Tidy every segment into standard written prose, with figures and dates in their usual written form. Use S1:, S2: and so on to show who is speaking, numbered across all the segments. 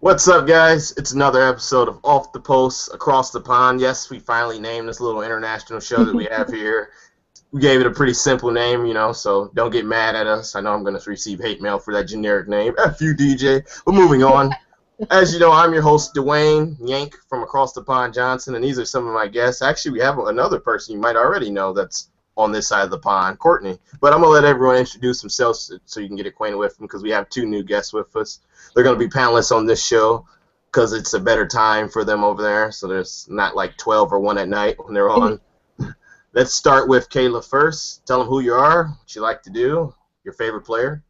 S1: What's up, guys? It's another episode of Off the Post Across the Pond. Yes, we finally named this little international show that we have here. We gave it a pretty simple name, so don't get mad at us. I know I'm going to receive hate mail for that generic name. F you, DJ. But moving on. As you know, I'm your host, Dwayne Yank from Across the Pond Johnson, and these are some of my guests. Actually, we have another person you might already know that's on this side of the pond, Courtney. But I'm going to let everyone introduce themselves so you can get acquainted with them because we have two new guests with us. They're going to be panelists on this show because it's a better time for them over there, so there's not like 12 or 1 at night when they're on. Let's start with Kayla first. Tell them who you are, what you like to do, your favorite player.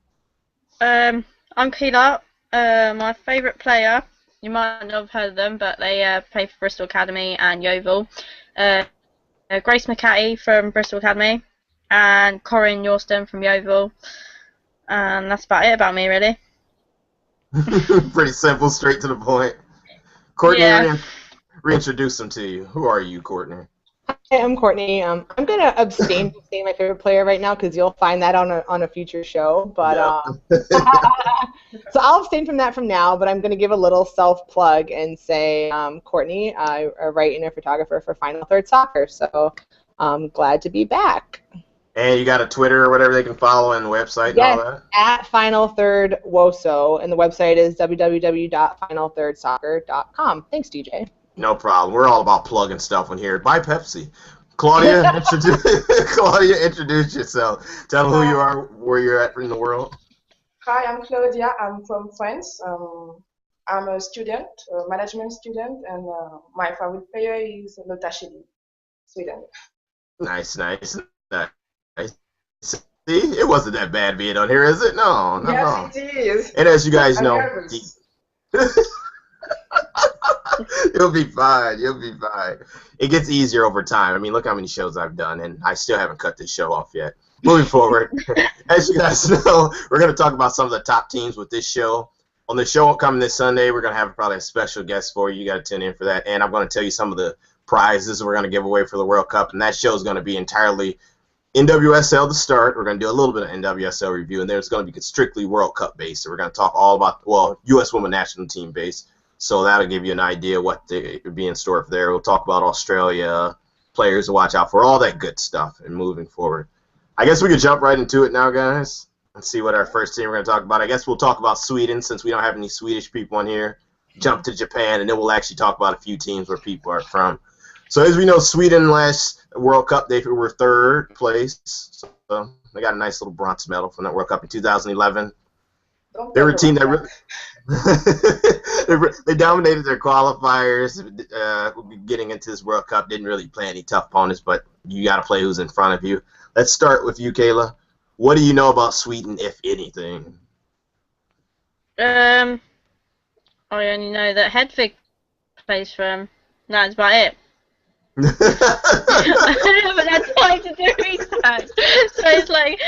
S2: I'm Kayla. My favourite player, you might not have heard of them, but they play for Bristol Academy and Yeovil. Grace McCarty from Bristol Academy and Corinne Yorston from Yeovil. And that's about it about me, really.
S1: Pretty simple, straight to the point. Courtney,
S2: Yeah.
S1: reintroduce them to you. Who are you, Courtney?
S3: Hi, I'm Courtney. I'm going to abstain from saying my favorite player right now because you'll find that on a future show. But so I'll abstain from that from now. But I'm going to give a little self plug and say, Courtney, I write and a photographer for Final Third Soccer. So I'm glad to be back.
S1: And you got a Twitter or whatever they can follow and website and all that?
S3: At Final Third Woso, and the website is www.finalthirdsoccer.com. Thanks, DJ.
S1: No problem. We're all about plugging stuff in here. Buy Pepsi. Claudia, introduce yourself. Tell them who you are, where you're at in the world.
S4: Hi, I'm Claudia. I'm from France. I'm a student, a management student, and my favorite player is Notasheli, Sweden.
S1: Nice. See, it wasn't that bad being on here, is it? No.
S4: Yes, it is.
S1: And as you guys
S4: I'm
S1: know,
S4: nervous.
S1: You'll be fine. It gets easier over time. I mean, look how many shows I've done, and I still haven't cut this show off yet. Moving forward, as you guys know, we're going to talk about some of the top teams with this show. On the show coming this Sunday, we're going to have probably a special guest for you. You got to tune in for that. And I'm going to tell you some of the prizes we're going to give away for the World Cup, and that show is going to be entirely NWSL to start. We're going to do a little bit of NWSL review, and then it's going to be strictly World Cup based. So we're going to talk all about, U.S. Women's National Team based. So that'll give you an idea what would be in store for there. We'll talk about Australia, players to watch out for, all that good stuff, and moving forward. I guess we could jump right into it now, guys, and see what our first team we're going to talk about. I guess we'll talk about Sweden since we don't have any Swedish people on here. Jump to Japan, and then we'll actually talk about a few teams where people are from. So as we know, Sweden last World Cup, they were third place. So they got a nice little bronze medal from that World Cup in 2011. They were a team that really they dominated their qualifiers. Getting into this World Cup, didn't really play any tough opponents, but you got to play who's in front of you. Let's start with you, Kayla. What do you know about Sweden, if anything?
S2: I only know that Hedvig plays for them. That's about it. I haven't had time to do research, so it's like,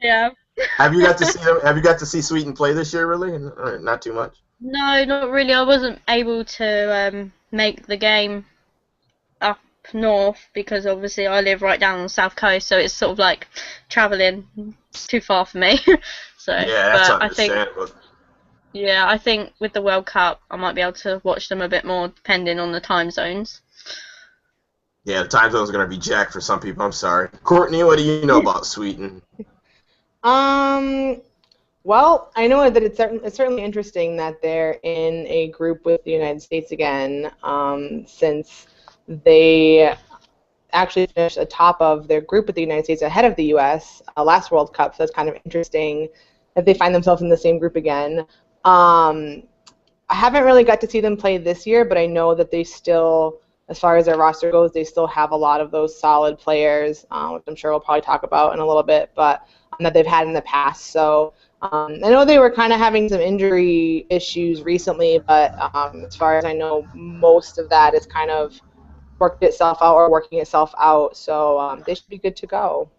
S2: yeah.
S1: Have you got to see them? Have you got to see Sweden play this year? Really? Or not too much.
S2: No, not really. I wasn't able to make the game up north because obviously I live right down on the south coast, so it's sort of like travelling too far for me. So
S1: yeah, that's understandable.
S2: I think with the World Cup, I might be able to watch them a bit more, depending on the time zones.
S1: Yeah, the time zone's gonna be jacked for some people. I'm sorry. Courtney, what do you know about Sweden?
S3: Well, I know that it's certainly interesting that they're in a group with the United States again, since they actually finished atop of their group with the United States ahead of the U.S. Last World Cup, so it's kind of interesting that they find themselves in the same group again. I haven't really got to see them play this year, but I know that they still, as far as their roster goes, they still have a lot of those solid players, which I'm sure we'll probably talk about in a little bit, but that they've had in the past. So I know they were kind of having some injury issues recently, but as far as I know, most of that is kind of working itself out. So they should be good to go.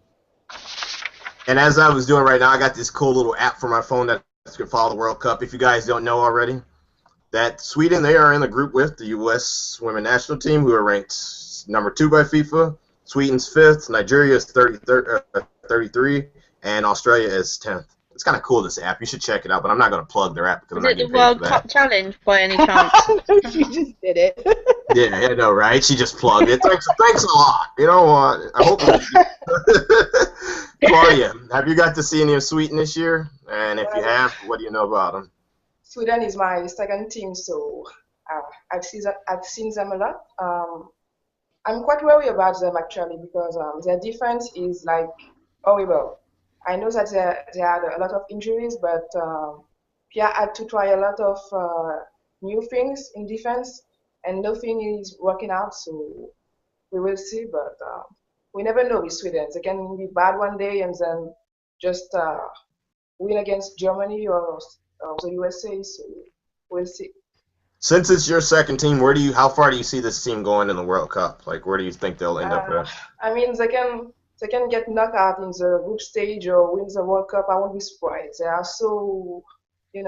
S1: And as I was doing right now, I got this cool little app for my phone that's going to follow the World Cup. If you guys don't know already, that Sweden, they are in the group with the U.S. Women's National Team, who are ranked number 2 by FIFA. Sweden's 5th. Nigeria is 33. And Australia is 10th. It's kind of cool, this app. You should check it out, but I'm not going to plug their app because I'm
S2: Is
S1: not
S2: it the
S1: getting paid
S2: World
S1: for that.
S2: Cup Challenge by any chance?
S3: She just did it.
S1: Yeah, I know, right? She just plugged it. Thanks a lot. You know what? I hope. Claudia, have you got to see any of Sweden this year? And if you have, what do you know about them?
S4: Sweden is my second team, so I've seen them a lot. I'm quite worried about them actually because their defense is like horrible. I know that they had a lot of injuries, but Pierre had to try a lot of new things in defense, and nothing is working out. So we will see, but we never know with Sweden. They can be bad one day and then just win against Germany or the USA. So we'll see.
S1: Since it's your second team, how far do you see this team going in the World Cup? Like, where do you think they'll end up at?
S4: I mean, they can get knocked out in the group stage or win the World Cup. I won't be surprised. They are so, you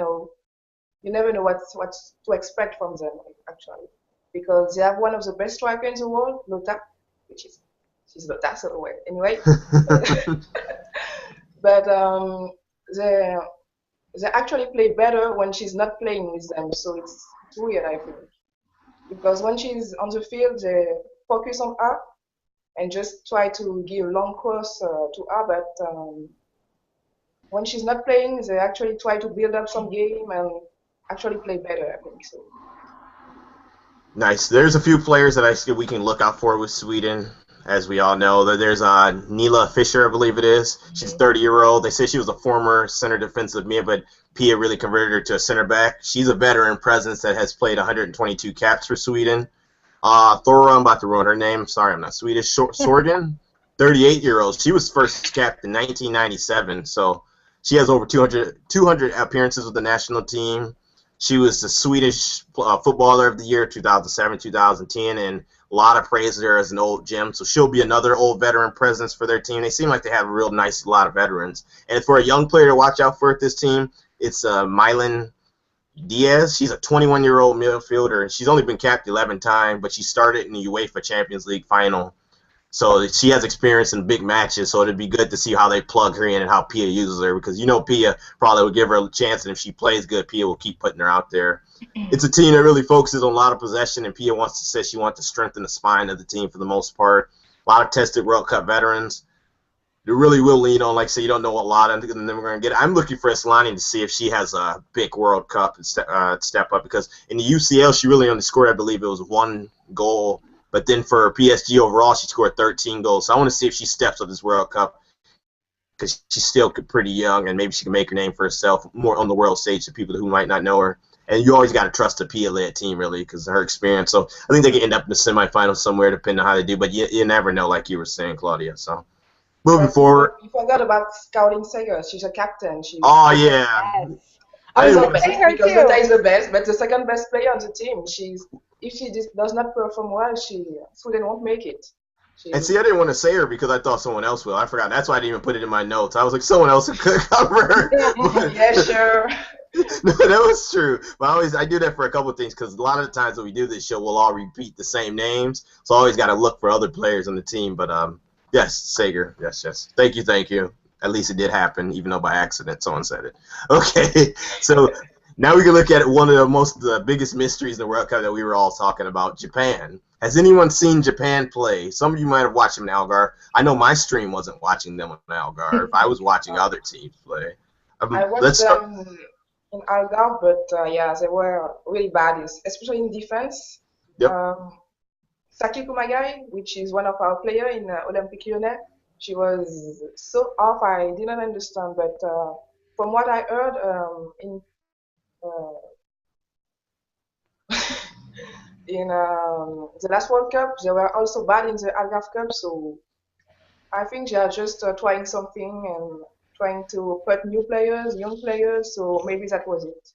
S4: never know what to expect from them actually, because they have one of the best strikers in the world, Lota, she's Lota, so anyway. But they actually play better when she's not playing with them. So it's weird, I think, because when she's on the field, they focus on her and just try to give long cross to her. But when she's not playing, they actually try to build up some game and actually play better, I think so.
S1: Nice. There's a few players that I see we can look out for with Sweden. As we all know, there's Nila Fischer, I believe it is. She's a 30-year-old. They say she was a former center defensive mid, but Pia really converted her to a center back. She's a veteran presence that has played 122 caps for Sweden. Thora, I'm about to ruin her name. Sorry, I'm not Swedish. Sorgen, 38-year-old. She was first capped in 1997, so she has over 200 appearances with the national team. She was the Swedish Footballer of the Year 2007, 2010, and a lot of praise there as an old gem. So she'll be another old veteran presence for their team. They seem like they have a real nice lot of veterans. And for a young player to watch out for at this team, it's Mylan Diaz. She's a 21-year-old midfielder, and she's only been capped 11 times, but she started in the UEFA Champions League final. So she has experience in big matches, so it'd be good to see how they plug her in and how Pia uses her, because Pia probably would give her a chance, and if she plays good, Pia will keep putting her out there. It's a team that really focuses on a lot of possession, and Pia says she wants to strengthen the spine of the team for the most part. A lot of tested World Cup veterans. They really will lean on, like say, you don't know a lot, and then we're going to get it. I'm looking for Islani to see if she has a big World Cup and step up, because in the UCL, she really only scored, I believe it was 1 goal. But then for PSG overall, she scored 13 goals. So I want to see if she steps up this World Cup, because she's still pretty young, and maybe she can make her name for herself more on the world stage to people who might not know her. And you always got to trust the Pia-led team, really, because of her experience. So I think they can end up in the semifinals somewhere, depending on how they do. But you never know, like you were saying, Claudia. So moving forward.
S4: You forgot about Scouting Sager. She's a captain.
S1: Oh, yeah.
S3: Yes.
S4: I
S3: was
S4: was
S3: saying her
S4: because
S3: too.
S4: Lota is the best, but the second best player on the team. If she does not perform well, Sweden won't make it.
S1: And see, I didn't want to say her because I thought someone else will. I forgot. That's why I didn't even put it in my notes. I was like, someone else could cover her.
S4: Yeah, sure.
S1: No, that was true. But I do that for a couple of things, because a lot of the times when we do this show, we'll all repeat the same names. So I always got to look for other players on the team. But yes, Sager. Yes. Thank you. At least it did happen, even though by accident someone said it. Okay, so now we can look at one of the biggest mysteries in the World Cup that we were all talking about, Japan. Has anyone seen Japan play? Some of you might have watched them in Algarve. I know my stream wasn't watching them in Algarve. I was watching other teams play.
S4: I watched them in Algarve, but yeah, they were really bad, especially in defense.
S1: Yep.
S4: Saki Kumagai, which is one of our players in Olympique Lyonnais, she was so off, I didn't understand. But from what I heard in the last World Cup, they were also bad in the Algarve Cup. So I think they are just trying something and trying to put young players. So maybe that was it.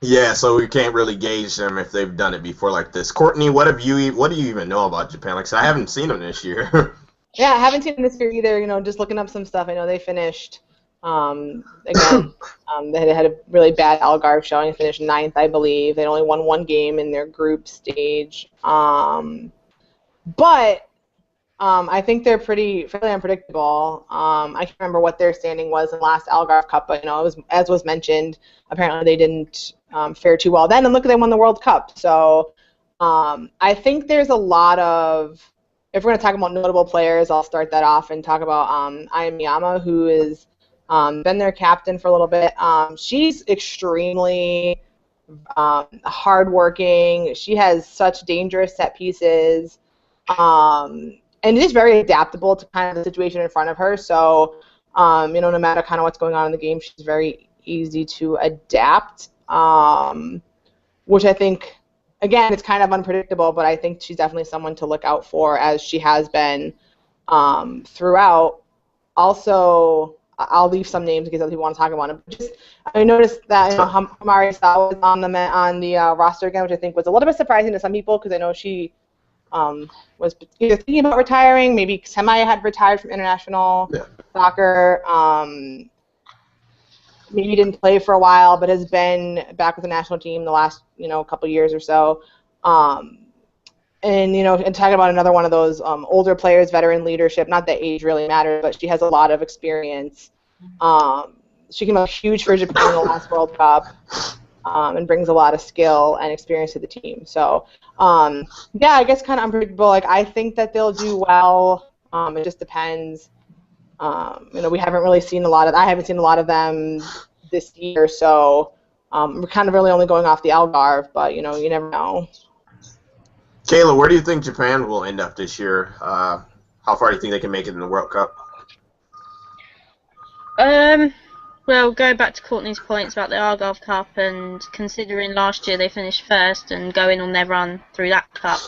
S1: Yeah, so we can't really gauge them if they've done it before like this. Courtney, what do you even know about Japan? Like I said, I haven't seen them this year.
S3: Yeah, I haven't seen them this year either. Just looking up some stuff. I know they finished again. They had a really bad Algarve showing. They finished 9th, I believe. They only won 1 game in their group stage. But I think they're fairly unpredictable. I can't remember what their standing was in the last Algarve Cup, but it was, as was mentioned, apparently they didn't fare too well then. And look, they won the World Cup. So I think there's a lot of, if we're going to talk about notable players, I'll start that off and talk about Aya Miyama, who has been their captain for a little bit. She's extremely hardworking. She has such dangerous set pieces. And is very adaptable to kind of the situation in front of her. So, no matter kind of what's going on in the game, she's very easy to adapt, which I think, again, it's kind of unpredictable, but I think she's definitely someone to look out for, as she has been throughout. Also, I'll leave some names in case other people want to talk about them. But I noticed that Hamari Sawa was on the roster again, which I think was a little bit surprising to some people, because I know she was either thinking about retiring, maybe had retired from international soccer, maybe didn't play for a while, but has been back with the national team the last, couple years or so. And talking about another one of those older players, veteran leadership, not that age really matters, but she has a lot of experience. She came out huge for Japan in the last World Cup. And brings a lot of skill and experience to the team. So, I guess kind of unpredictable. Like, I think that they'll do well. It just depends. We haven't really seen I haven't seen a lot of them this year, so we're kind of really only going off the Algarve, but, you never know.
S1: Kayla, where do you think Japan will end up this year? How far do you think they can make it in the World Cup?
S2: Well, going back to Courtney's points about the Algarve Cup, and considering last year they finished first and going on their run through that cup,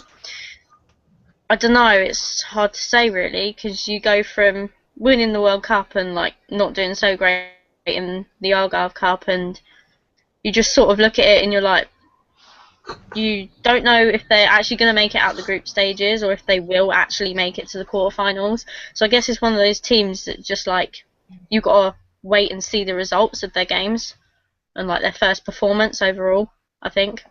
S2: I don't know, it's hard to say really, because you go from winning the World Cup and not doing so great in the Algarve Cup, and you just sort of look at it and you're like, you don't know if they're actually going to make it out the group stages or if they will actually make it to the quarterfinals. So I guess it's one of those teams that just you got to wait and see the results of their games and their first performance overall, I think.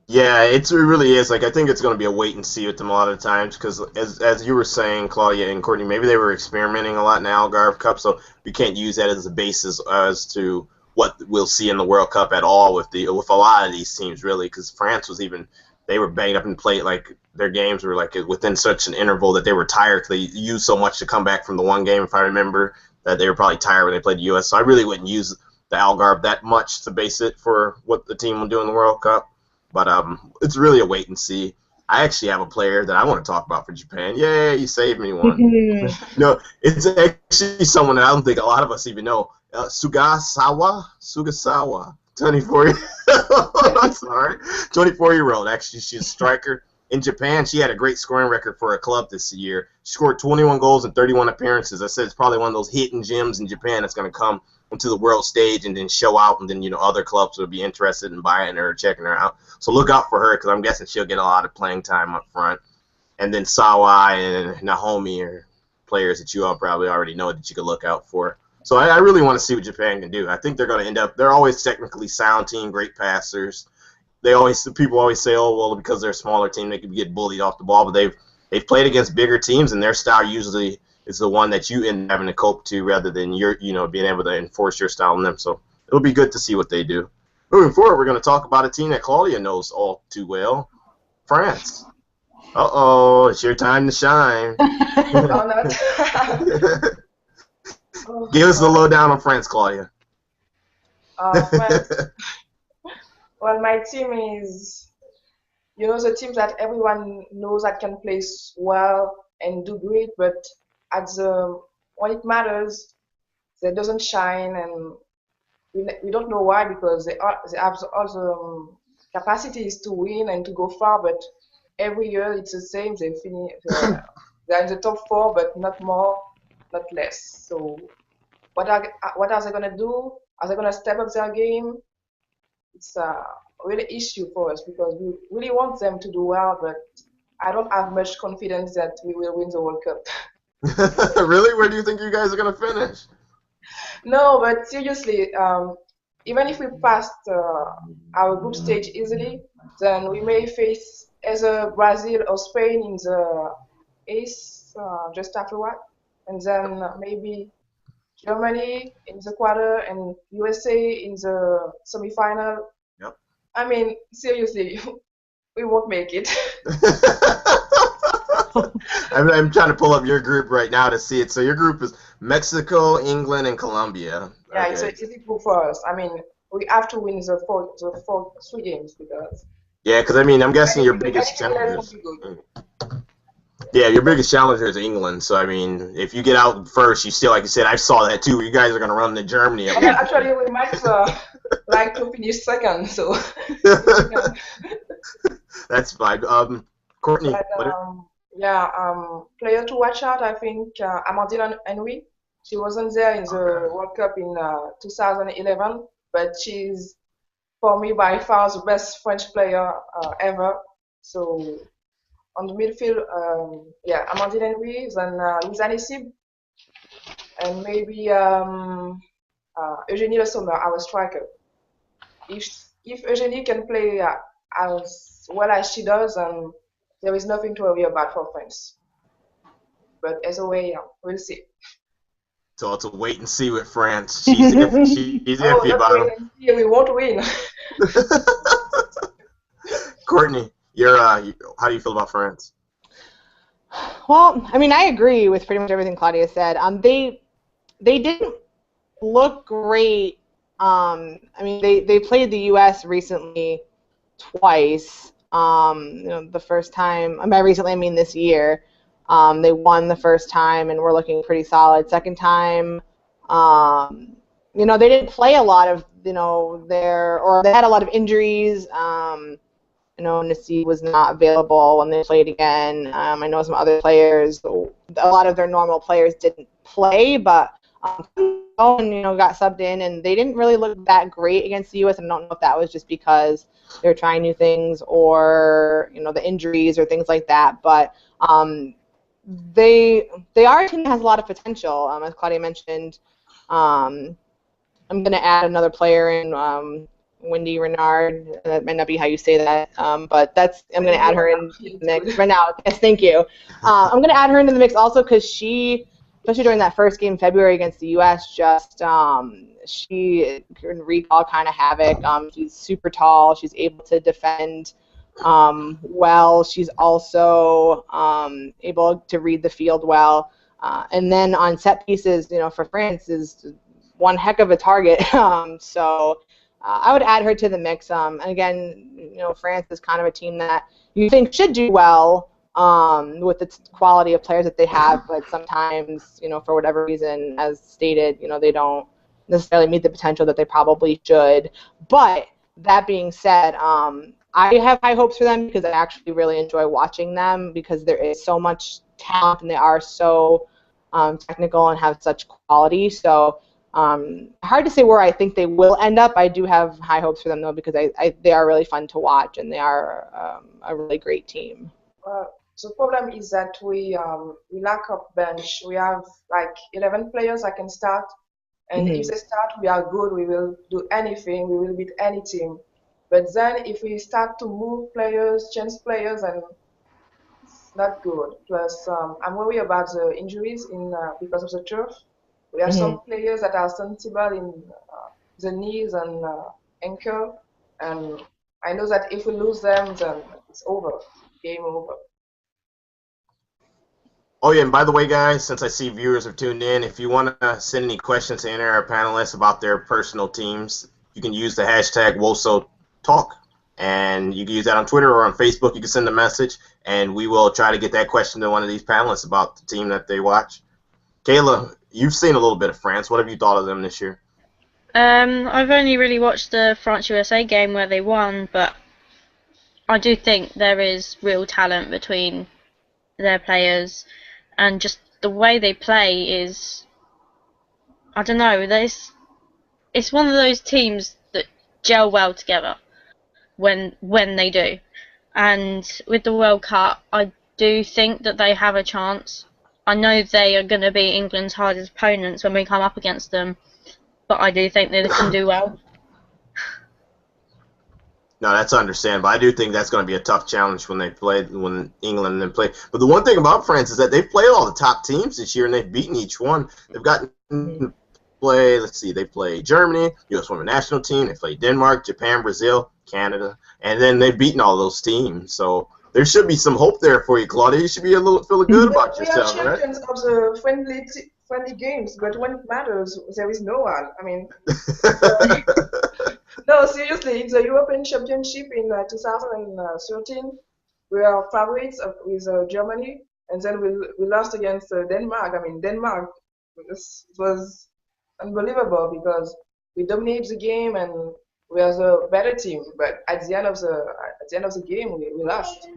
S1: Yeah, it really is. I think it's going to be a wait and see with them a lot of times, because as you were saying, Claudia and Courtney, maybe they were experimenting a lot in the Algarve Cup, so we can't use that as a basis as to what we'll see in the World Cup at all with a lot of these teams, really, because France was they were banged up and played their games were within such an interval that they were tired. They used so much to come back from the one game, if I remember, that they were probably tired when they played the U.S. So I really wouldn't use the Algarve that much to base it for what the team will do in the World Cup. But it's really a wait and see. I actually have a player that I want to talk about for Japan. Yay, you saved me one. No, it's actually someone that I don't think a lot of us even know. Sugasawa, 24. I'm sorry, 24-year-old. Actually, she's a striker. In Japan, she had a great scoring record for a club this year. She scored 21 goals in 31 appearances. I said it's probably one of those hidden gems in Japan that's going to come onto the world stage and then show out, and then other clubs will be interested in buying her or checking her out. So look out for her, because I'm guessing she'll get a lot of playing time up front. And then Sawa and Nahomi are players that you all probably already know that you can look out for. So I really want to see what Japan can do. I think they're going to end up. They're always technically sound team, great passers. People always say, oh well, because they're a smaller team, they could get bullied off the ball. But they've played against bigger teams, and their style usually is the one that you end up having to cope to, rather than being able to enforce your style on them. So it'll be good to see what they do. Moving forward, we're going to talk about a team that Claudia knows all too well, France. It's your time to shine. Give us the lowdown on France, Claudia.
S4: Well, my team is, the team that everyone knows that can play well and do great, but when it matters, they doesn't shine, and we don't know why, because they have also capacities to win and to go far, but every year it's the same. They're in the top 4, but not more, not less. So what are they gonna do? Are they gonna step up their game? It's a really issue for us, because we really want them to do well, but I don't have much confidence that we will win the World Cup.
S1: Really? Where do you think you guys are going to finish?
S4: No, but seriously, even if we passed our group stage easily, then we may face either Brazil or Spain ace just afterward, and then maybe Germany in the quarter and USA in the semifinal.
S1: Yep.
S4: I mean, seriously, we won't make it.
S1: I'm trying to pull up your group right now to see it. So your group is Mexico, England, and Colombia.
S4: Yeah,
S1: Okay.
S4: it's an easy group for us. I mean, we have to win the 3 games because
S1: Yeah, because I mean, I'm guessing your
S4: anything,
S1: biggest
S4: anything less would
S1: challengers.
S4: be good.
S1: Yeah, your biggest challenger is England. So I mean, if you get out first, you still, like you said, I saw that too. You guys are going to run to Germany. At least.
S4: Actually, we might like to finish second, so
S1: That's fine. Courtney,
S4: but
S1: what?
S4: yeah, player to watch out. I think Amandine Henry. She wasn't there in the World Cup in 2011, but she's for me by far the best French player ever. So on the midfield, yeah, Amandine Henry, then Lizane Sib, and maybe Eugénie Le Sommer, our striker. If Eugénie can play as well as she does, there is nothing to worry about for France. But as a way, we'll see.
S1: So it's a wait and see with France. She's iffy about
S4: wait and see, we won't win.
S1: Courtney, how do you feel about France?
S3: Well, I mean, I agree with pretty much everything Claudia said. They didn't look great. I mean, they played the U.S. recently twice. The first time, by recently I mean this year. They won the first time and were looking pretty solid. Second time, they didn't play a lot of, they had a lot of injuries. Nassi was not available when they played again. I know some other players, a lot of their normal players didn't play, but got subbed in, and they didn't really look that great against the U.S. I don't know if that was just because they're trying new things or the injuries or things like that, but they are a team that has a lot of potential. As Claudia mentioned, I'm going to add another player in, Wendy Renard. That might not be how you say that, but I'm going to add her in the mix right now. Yes, thank you. I'm going to add her into the mix also because she, especially during that first game in February against the U.S., she can wreak all kind of havoc. She's super tall. She's able to defend well. She's also able to read the field well. And then on set pieces, for France is one heck of a target. So I would add her to the mix. And again, France is kind of a team that you think should do well with the quality of players that they have, but sometimes, for whatever reason, as stated, they don't necessarily meet the potential that they probably should. But that being said, I have high hopes for them because I actually really enjoy watching them because there is so much talent and they are so technical and have such quality. So hard to say where I think they will end up. I do have high hopes for them though because they are really fun to watch and they are a really great team.
S4: The problem is that we lack of bench. We have like 11 players that can start, and if they start, we are good. We will do anything. We will beat any team. But then if we start to move players, change players, and it's not good. Plus, I'm worried about the injuries because of the turf. We have some players that are sensible in the knees and ankle, and I know that if we lose them, then it's over. Game over.
S1: Oh yeah, and by the way, guys, since I see viewers have tuned in, if you want to send any questions to any of our panelists about their personal teams, you can use the hashtag WOSOTalk, and you can use that on Twitter or on Facebook. You can send a message, and we will try to get that question to one of these panelists about the team that they watch. Kayla, you've seen a little bit of France. What have you thought of them this year?
S2: I've only really watched the France-USA game where they won, but I do think there is real talent between their players, and just the way they play is, I don't know, it's one of those teams that gel well together when they do. And with the World Cup, I do think that they have a chance. I know they are going to be England's hardest opponents when we come up against them, but I do think they can do well.
S1: No, that's understandable. I do think that's going to be a tough challenge when England and then play. But the one thing about France is that they've played all the top teams this year and they've beaten each one. They've gotten to play. Let's see, they play Germany, U.S. Women's National Team. They play Denmark, Japan, Brazil, Canada, and then they've beaten all those teams. So there should be some hope there for you, Claudia. You should be feeling good about yourself,
S4: we are champions of the friendly games, but when it matters, there is no one. I mean. No, seriously, in the European Championship in 2013, we are favorites with Germany, and then we lost against Denmark. I mean, Denmark was unbelievable because we dominated the game and we are the better team. But at the end of the game, we lost.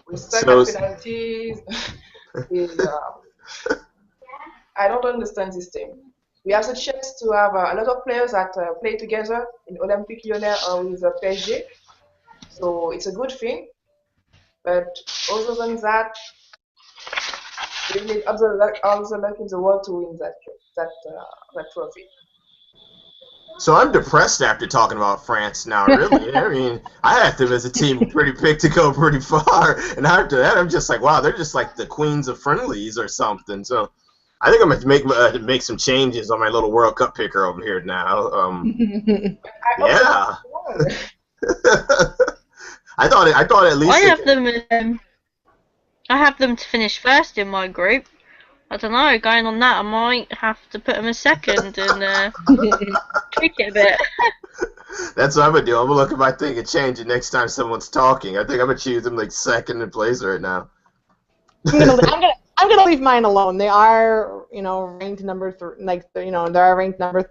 S4: We stuck at penalties. I don't understand this team. We have the chance to have a lot of players that play together in Olympique Lyonnais or with PSG, so it's a good thing. But other than that, we need all the luck in the world to win that trophy.
S1: So I'm depressed after talking about France now, really. I mean, I had them as a team picked to go pretty far, and after that, I'm just like, wow, they're just like the queens of friendlies or something. So I think I'm going to make some changes on my little World Cup picker over here now. Yeah. I thought at least
S2: I have them to finish first in my group. I don't know. Going on that, I might have to put them a second and tweak it a bit.
S1: That's what I'm gonna do. I'm gonna look at my thing and change it next time someone's talking. I think I'm gonna choose them like second in place right now.
S3: I'm gonna leave mine alone. They are, ranked number they're ranked number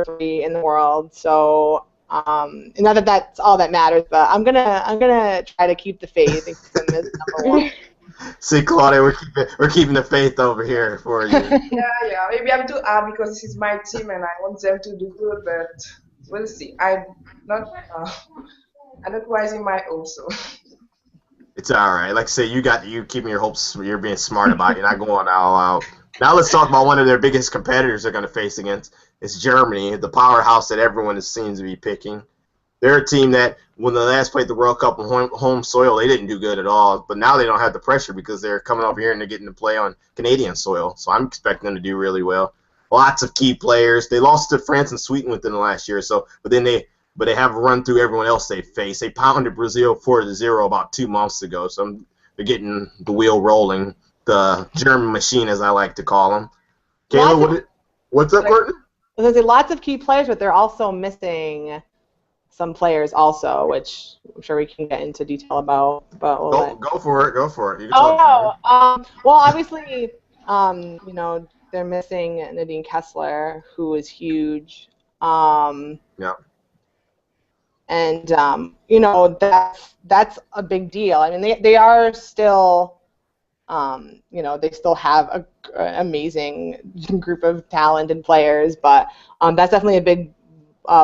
S3: three in the world. So, not that that's all that matters, but I'm gonna try to keep the faith and keep them as number one.
S1: See, Claudia, we're keeping the faith over here for you.
S4: Yeah. Maybe I'm too hard because this is my team and I want them to do good, but we'll see. I'm not rising my hopes. So.
S1: It's all right. Like I say, you keeping your hopes. You're being smart about it. You're not going all out. Now let's talk about one of their biggest competitors they're going to face against. It's Germany, the powerhouse that everyone seems to be picking. They're a team that, when they last played the World Cup on home soil, they didn't do good at all. But now they don't have the pressure because they're coming over here and they're getting to play on Canadian soil. So I'm expecting them to do really well. Lots of key players. They lost to France and Sweden within the last year or so, but they have run through everyone else they faced. They pounded Brazil 4-0 about 2 months ago. So they're getting the wheel rolling, the German machine, as I like to call them. Kayla, what's up, Martin?
S3: There's lots of key players, but they're also missing some players also, which I'm sure we can get into detail about. But
S1: go for it. Go for it. You can
S3: well, obviously, they're missing Nadine Kessler, who is huge.
S1: Yeah.
S3: And that's a big deal. I mean, they are still, they still have an amazing group of talented players, but that's definitely a big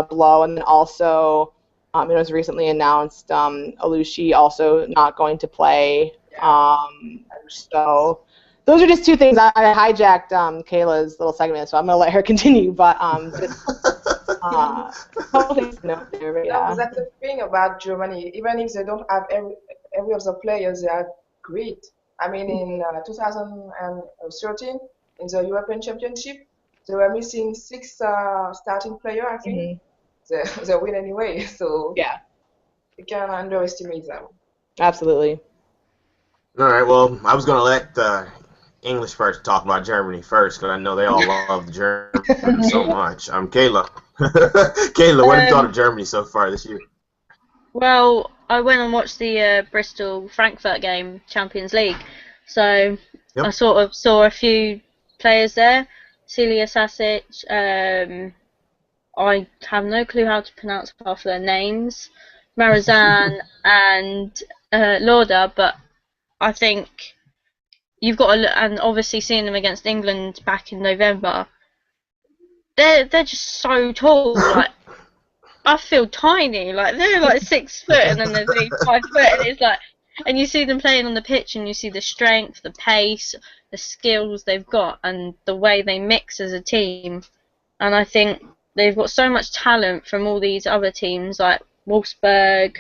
S3: blow. And then also, it was recently announced Alushi also not going to play. So those are just two things. I hijacked Kayla's little segment, so I'm going to let her continue. But just couple things to note there. But yeah.
S4: That's the thing about Germany. Even if they don't have every of the players, they are great. I mean, in 2013, in the European Championship, they were missing 6 starting players, I think. Mm-hmm. They win anyway, so
S3: yeah,
S4: you can't underestimate them.
S3: Absolutely.
S1: All right, well, I was going to let the English person talk about Germany first, because I know they all love the Germans so much. I'm Kayla. Kayla, what have you thought of Germany so far this year?
S2: Well, I went and watched the Bristol-Frankfurt game, Champions League. So I sort of saw a few players there. Celia Sasic, I have no clue how to pronounce half of their names. Marizan and Lauda, but I think you've got to look, and obviously seeing them against England back in November, they're just so tall. Like, I feel tiny. Like, they're like 6 foot and then they're 5 foot, and it's like, and you see them playing on the pitch and you see the strength, the pace, the skills they've got, and the way they mix as a team. And I think they've got so much talent from all these other teams. Like, Wolfsburg,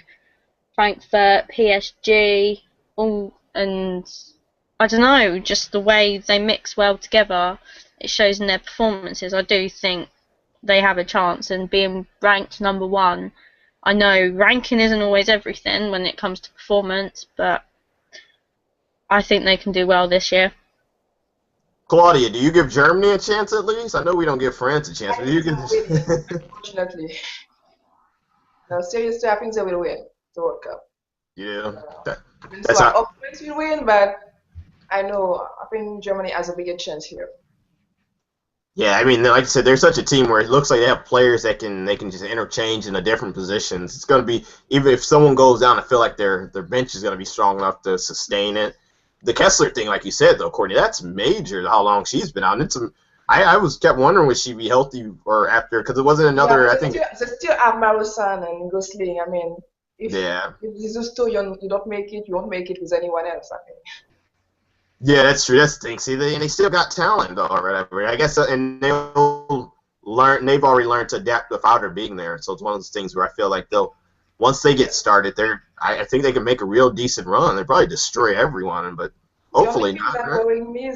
S2: Frankfurt, PSG, and I don't know, just the way they mix well together, it shows in their performances. I do think they have a chance, and being ranked number 1, I know ranking isn't always everything when it comes to performance, but I think they can do well this year.
S1: Claudia, do you give Germany a chance at least? I know we don't give France a chance, but do you give?
S4: Unfortunately. No, seriously, I think they will win the World Cup.
S1: Yeah.
S4: So I hope France will win, but I think Germany has a bigger chance here.
S1: Yeah, I mean, like I said, they're such a team where it looks like they have players that they can just interchange in the different positions. It's going to be, even if someone goes down, I feel like their bench is going to be strong enough to sustain it. The Kessler thing, like you said, though, Courtney, that's major. How long she's been out? I kept wondering would she be healthy or after, because it wasn't another.
S4: Yeah,
S1: I think
S4: they still have Marusan and Gosling. I mean, if these two you don't make it, you won't make it with anyone else. I think.
S1: Yeah, that's true. That's the thing. See, they still got talent, though, right? I guess, and they'll learn. They've already learned to adapt without her being there. So it's one of those things where I feel like once they get started, I think they can make a real decent run. They probably destroy everyone, but hopefully not.
S4: The only thing that worrying me is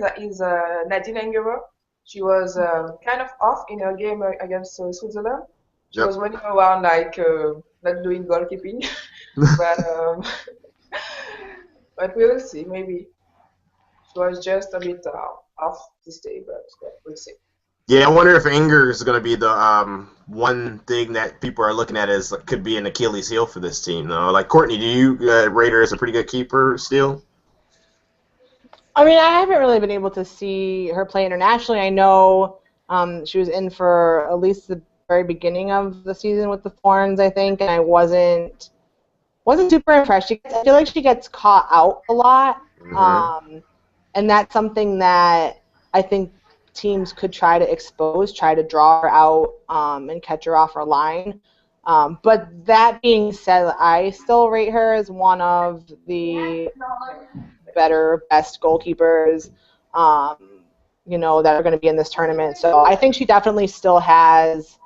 S4: Nadine Angerer. She was kind of off in her game against Switzerland. She was running around like not doing goalkeeping, but we will see. Maybe. Was just a bit off this day, but we'll see.
S1: Yeah, I wonder if anger is going to be the one thing that people are looking at as could be an Achilles heel for this team, though. Like, Courtney, do you rate her as a pretty good keeper still?
S3: I mean, I haven't really been able to see her play internationally. I know she was in for at least the very beginning of the season with the Thorns, I think, and I wasn't super impressed. I feel like she gets caught out a lot. Mm-hmm. And that's something that I think teams could try to expose, try to draw her out and catch her off her line. But that being said, I still rate her as one of the best goalkeepers, that are going to be in this tournament. So I think she definitely still has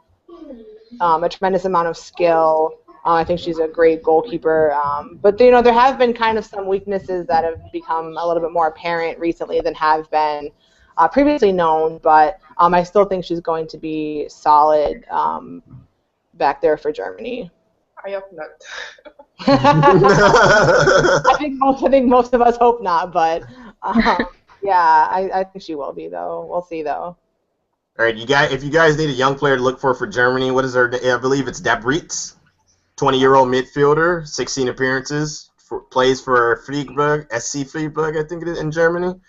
S3: a tremendous amount of skill. I think she's a great goalkeeper, but there have been kind of some weaknesses that have become a little bit more apparent recently than have been previously known. But I still think she's going to be solid back there for Germany.
S4: I hope not.
S3: I think most of us hope not, but yeah, I think she will be though. We'll see though.
S1: All right, if you guys need a young player to look for Germany, what is her? I believe it's Dabritz. 20-year-old midfielder, 16 appearances, plays for Freiburg, SC Freiburg, I think it is, in Germany.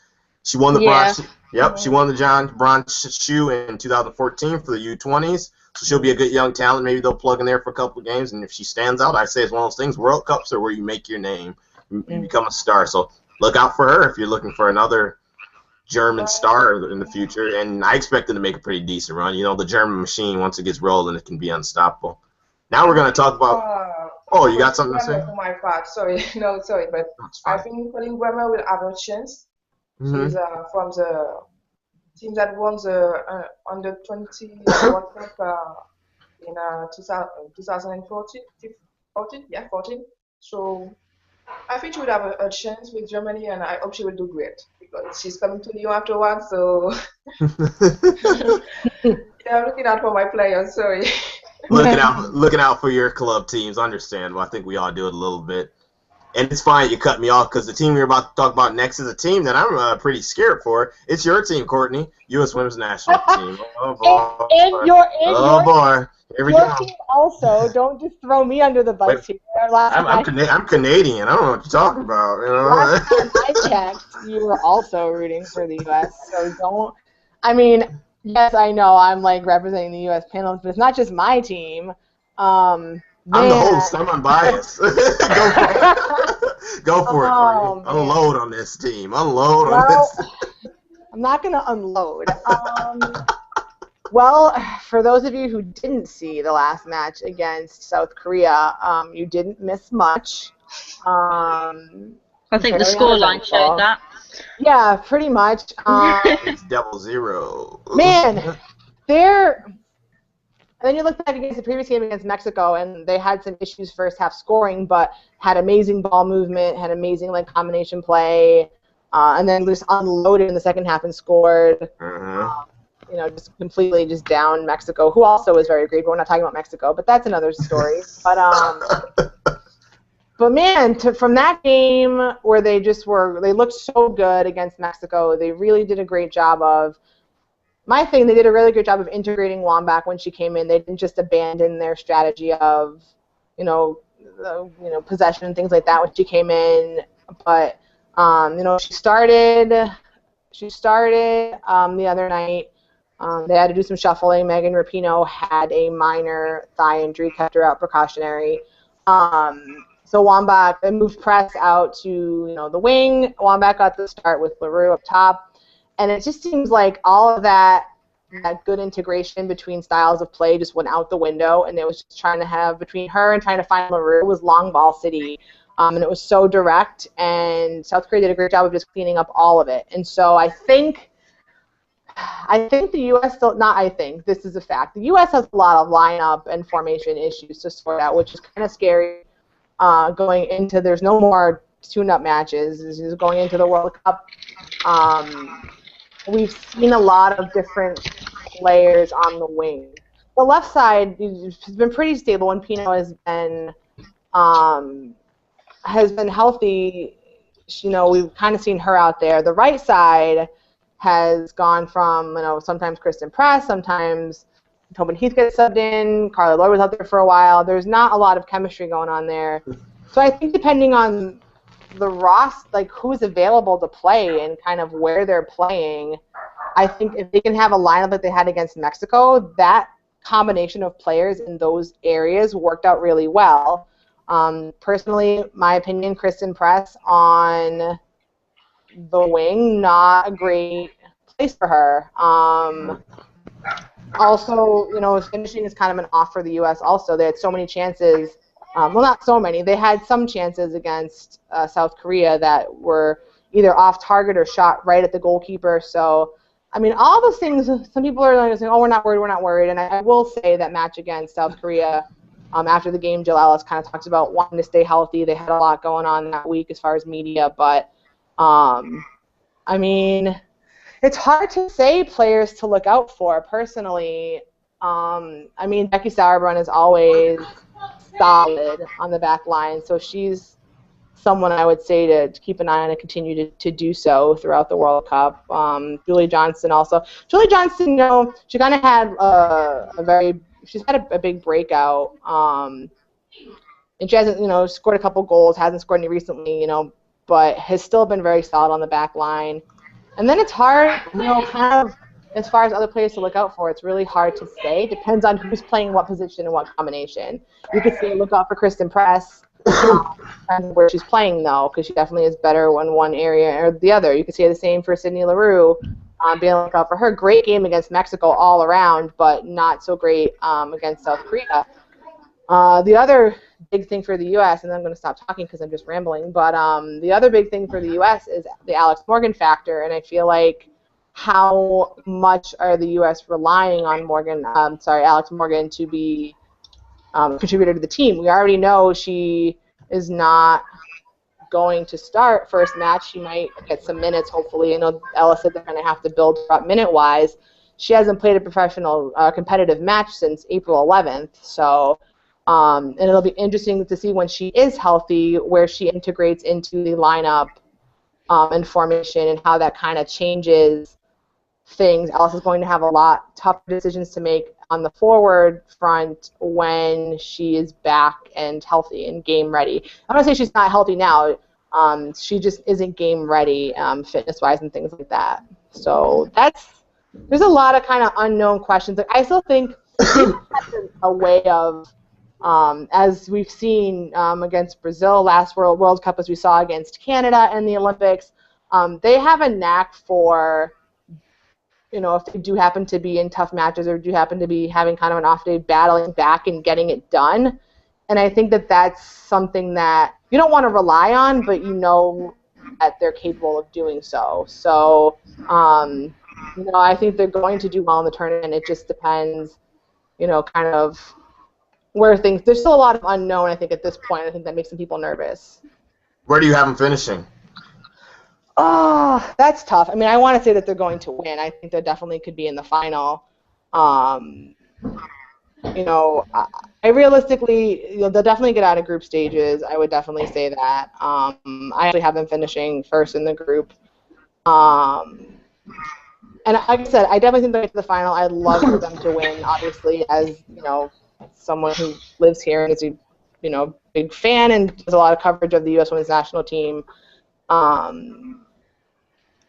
S1: She won the bronze. Yep, she won the bronze shoe in 2014 for the U20s. So she'll be a good young talent. Maybe they'll plug in there for a couple of games, and if she stands out, I say it's one of those things. World Cups are where you make your name, you become a star. So look out for her if you're looking for another German star in the future. And I expect them to make a pretty decent run. The German machine, once it gets rolling, it can be unstoppable. Now we're going to talk about. You got something to say?
S4: For my part, sorry, but I think Colin Bremer will have a chance. Mm-hmm. She's from the team that won the under 20 World Cup in 2014. 14. So I think she would have a chance with Germany, and I hope she will do great because she's coming to Lyon afterwards. So I'm looking out for my players. Sorry.
S1: Looking out for your club teams. Understandable. I think we all do it a little bit. And it's fine you cut me off because the team we're about to talk about next is a team that I'm pretty scared for. It's your team, Courtney. U.S. Women's National Team. Oh, boy.
S3: And
S1: boy. Here we go.
S3: Team also. Don't just throw me under the bus here.
S1: I'm Canadian. I don't know what you're talking about.
S3: Last time I checked, you were also rooting for the U.S. So don't. I mean, yes, I know I'm representing the U.S. panelists, but it's not just my team.
S1: I'm the host. I'm unbiased. Go for it. Unload on this team. On this.
S3: I'm not going to unload. Well, for those of you who didn't see the last match against South Korea, you didn't miss much.
S2: I think the scoreline showed that.
S3: Yeah, pretty much.
S1: It's 0-0.
S3: Man, And then you look back against the previous game against Mexico, and they had some issues first half scoring, but had amazing ball movement, had amazing like combination play, and then just unloaded in the second half and scored. You know, just completely just down Mexico, who also was very great, but we're not talking about Mexico, but that's another story. But man, from that game where they looked so good against Mexico, they really did a great job of. My thing, they did a really good job of integrating Wambach when she came in. They didn't just abandon their strategy of, possession and things like that when she came in. But, she started the other night. They had to do some shuffling. Megan Rapinoe had a minor thigh injury, kept her out precautionary. So Wambach moved press out to, the wing. Wambach got the start with LaRue up top. And it just seems like all of that good integration between styles of play just went out the window, and it was just trying to have between her and trying to find LaRue was long ball city, and it was so direct. And South Korea did a great job of just cleaning up all of it. And so I think the U.S. still not. I think this is a fact. The U.S. has a lot of lineup and formation issues to sort out, which is kind of scary. Going into there's no more tune-up matches. This is going into the World Cup. We've seen a lot of different players on the wing. The left side has been pretty stable when Pino has been healthy. We've kind of seen her out there. The right side has gone from sometimes Kristen Press, sometimes Tobin Heath gets subbed in. Carly Lloyd was out there for a while. There's not a lot of chemistry going on there. So I think depending on the roster, like who's available to play and kind of where they're playing, I think if they can have a lineup that they had against Mexico, that combination of players in those areas worked out really well. Personally, my opinion, Kristen Press on the wing, not a great place for her. Also, finishing is kind of an off for the U.S. Also, they had so many chances. Well, not so many. They had some chances against South Korea that were either off target or shot right at the goalkeeper. So, I mean, all those things, some people are like saying, oh, we're not worried. And I will say that match against South Korea, after the game, Jill Ellis kind of talked about wanting to stay healthy. They had a lot going on that week as far as media. But, I mean, it's hard to say players to look out for, personally. I mean, Becky Sauerbrunn is always solid on the back line, so she's someone I would say to keep an eye on and continue to do so throughout the World Cup. Julie Johnston also. Julie Johnston, she kind of had she's had a big breakout, and she hasn't, scored a couple goals, hasn't scored any recently, but has still been very solid on the back line. And then it's hard, kind of as far as other players to look out for, it's really hard to say. It depends on who's playing what position and what combination. You could say look out for Kristen Press, depends where she's playing, though, because she definitely is better in one area or the other. You could say the same for Sydney LaRue, being on the look out for her. Great game against Mexico all around, but not so great against South Korea. The other big thing for the U.S., and then I'm going to stop talking because I'm just rambling, but the other big thing for the U.S. is the Alex Morgan factor, and I feel like how much are the U.S. relying on Alex Morgan to be contributor to the team? We already know she is not going to start first match. She might get some minutes, hopefully. I know Ella said they're going to have to build her up minute-wise. She hasn't played a professional competitive match since April 11th, so and it'll be interesting to see when she is healthy where she integrates into the lineup and formation and how that kind of changes things. Alice is going to have a lot tougher decisions to make on the forward front when she is back and healthy and game ready. I'm not saying she's not healthy now. She just isn't game ready fitness-wise and things like that. So there's a lot of kind of unknown questions. I still think it's a way of, as we've seen against Brazil last World Cup, as we saw against Canada in the Olympics, they have a knack for, if they do happen to be in tough matches or do happen to be having kind of an off day, battling back and getting it done. And I think that that's something that you don't want to rely on, but that they're capable of doing so. So, I think they're going to do well in the tournament. It just depends kind of where things. There's still a lot of unknown, I think, at this point. I think that makes some people nervous.
S1: Where do you have them finishing?
S3: Oh, that's tough. I mean, I want to say that they're going to win. I think they definitely could be in the final. I realistically, they'll definitely get out of group stages. I would definitely say that. I actually have them finishing first in the group. And like I said, I definitely think they'll get to the final. I'd love for them to win, obviously, as someone who lives here and is a big fan and does a lot of coverage of the U.S. Women's National Team.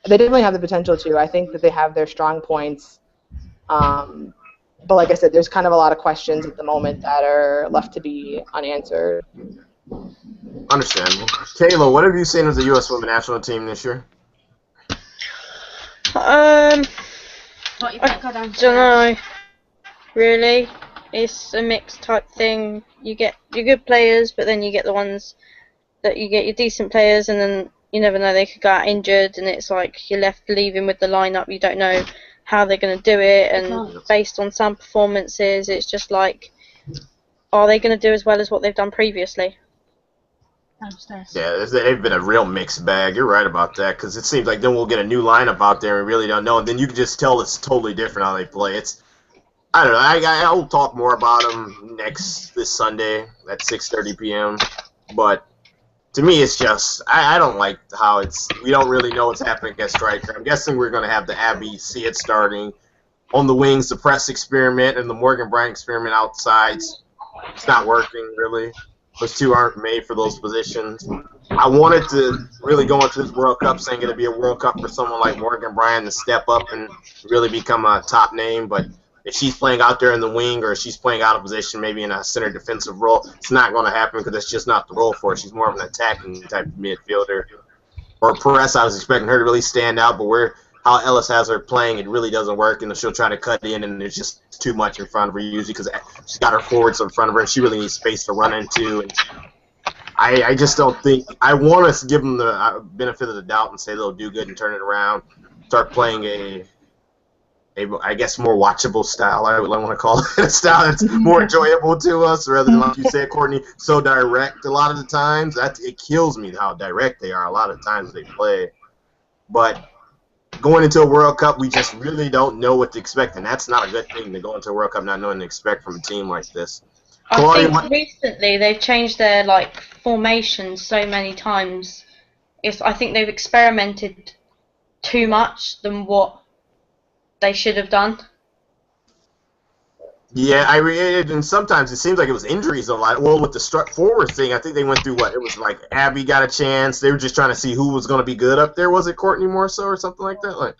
S3: They definitely have the potential to. I think that they have their strong points. But like I said, there's kind of a lot of questions at the moment that are left to be unanswered.
S1: Understandable. Kayla, what have you seen as the U.S. Women's National Team this year?
S2: I don't know. Really, it's a mixed type thing. You get your good players, but then you get the ones that you get your decent players, and then you never know, they could go out injured, and it's like you're left leaving with the lineup. You don't know how they're going to do it, and based on some performances, it's just like, are they going to do as well as what they've done previously?
S1: Yeah, they've been a real mixed bag. You're right about that, because it seems like then we'll get a new lineup out there and we really don't know, and then you can just tell it's totally different how they play. I don't know. I'll talk more about them this Sunday at 6:30 p.m. But to me, it's just I don't like how we don't really know what's happening against striker. I'm guessing we're going to have the Abby see it starting on the wings, the press experiment, and the Morgan Bryant experiment outside. It's not working really. Those two aren't made for those positions. I wanted to really go into this World Cup saying it'd be a World Cup for someone like Morgan Bryant to step up and really become a top name, but if she's playing out there in the wing or if she's playing out of position, maybe in a center defensive role, it's not going to happen because that's just not the role for her. She's more of an attacking type of midfielder. Or Perez, I was expecting her to really stand out, but how Ellis has her playing, it really doesn't work, and she'll try to cut in, and there's just too much in front of her usually because she's got her forwards in front of her, and she really needs space to run into. And I just don't think – I want us to give them the benefit of the doubt and say they'll do good and turn it around, start playing a I guess, more watchable style. I want to call it a style that's more enjoyable to us, rather than, like you said, Courtney, so direct a lot of the times. It kills me how direct they are a lot of the times they play. But going into a World Cup, we just really don't know what to expect, and that's not a good thing to go into a World Cup not knowing what to expect from a team like this.
S2: I think recently they've changed their formation so many times. I think they've experimented too much than what they should have done.
S1: Yeah, and sometimes it seems like it was injuries a lot. Well, with the struck forward thing, I think they went through it was like Abby got a chance. They were just trying to see who was going to be good up there. Was it Courtney more so or something like that?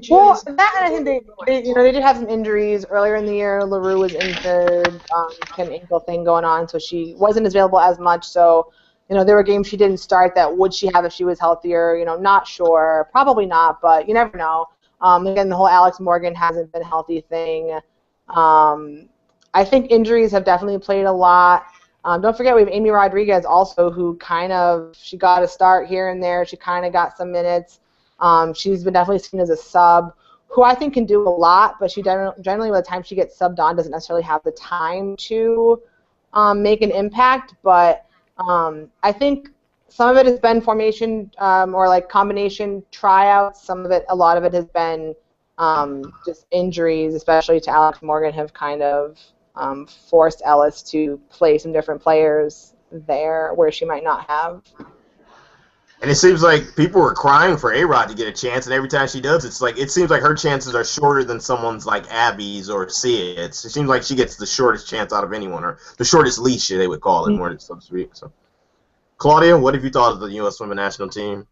S3: Well, that I think they did have some injuries earlier in the year. LaRue was injured, kind of ankle thing going on, so she wasn't available as much. So, there were games she didn't start that would she have if she was healthier? Not sure, probably not, but you never know. Again, the whole Alex Morgan hasn't been healthy thing. I think injuries have definitely played a lot. Don't forget we have Amy Rodriguez also, who she got a start here and there. She kind of got some minutes. She's been definitely seen as a sub, who I think can do a lot, but she generally by the time she gets subbed on doesn't necessarily have the time to make an impact. But I think some of it has been formation or combination tryouts. A lot of it has been just injuries, especially to Alex Morgan, have kind of forced Ellis to play some different players there where she might not have.
S1: And it seems like people were crying for A-Rod to get a chance, and every time she does, it seems like her chances are shorter than someone's like Abby's or Sid's. It seems like she gets the shortest chance out of anyone, or the shortest leash, they would call it, more than so to speak. So, Claudia, what have you thought of the U.S. Women's National Team?